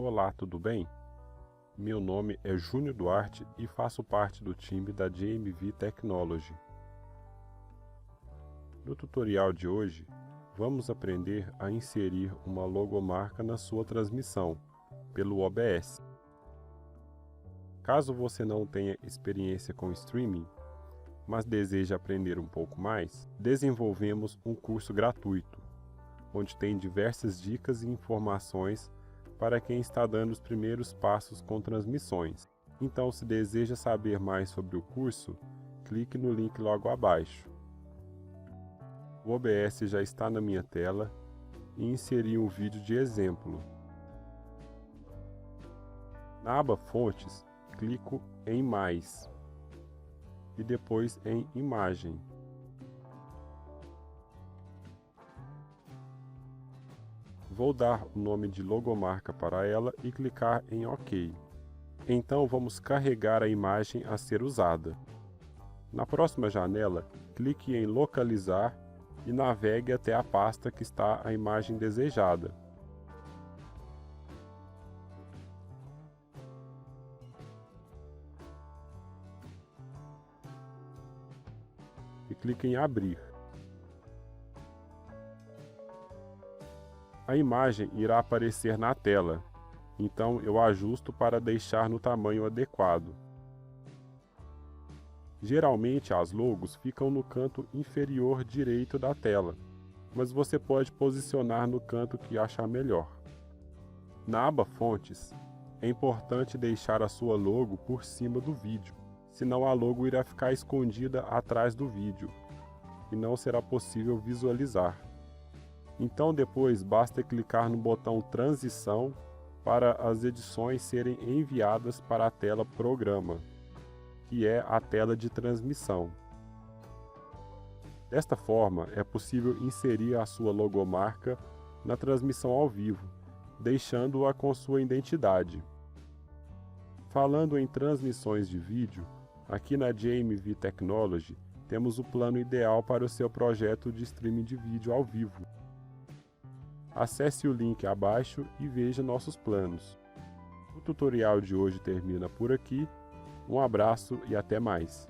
Olá, tudo bem? Meu nome é Júnior Duarte e faço parte do time da JMV Technology. No tutorial de hoje, vamos aprender a inserir uma logomarca na sua transmissão, pelo OBS. Caso você não tenha experiência com streaming, mas deseje aprender um pouco mais, desenvolvemos um curso gratuito, onde tem diversas dicas e informações para quem está dando os primeiros passos com transmissões. Então, se deseja saber mais sobre o curso, clique no link logo abaixo. O OBS já está na minha tela e inseri um vídeo de exemplo. Na aba Fontes, clico em Mais e depois em Imagem. Vou dar o nome de logomarca para ela e clicar em OK. Então vamos carregar a imagem a ser usada. Na próxima janela, clique em Localizar e navegue até a pasta que está a imagem desejada. E clique em Abrir. A imagem irá aparecer na tela, então eu ajusto para deixar no tamanho adequado. Geralmente as logos ficam no canto inferior direito da tela, mas você pode posicionar no canto que achar melhor. Na aba Fontes, é importante deixar a sua logo por cima do vídeo, senão a logo irá ficar escondida atrás do vídeo e não será possível visualizar. Então depois basta clicar no botão Transição para as edições serem enviadas para a tela Programa, que é a tela de transmissão. Desta forma, é possível inserir a sua logomarca na transmissão ao vivo, deixando-a com sua identidade. Falando em transmissões de vídeo, aqui na JMV Technology temos o plano ideal para o seu projeto de streaming de vídeo ao vivo. Acesse o link abaixo e veja nossos planos. O tutorial de hoje termina por aqui. Um abraço e até mais!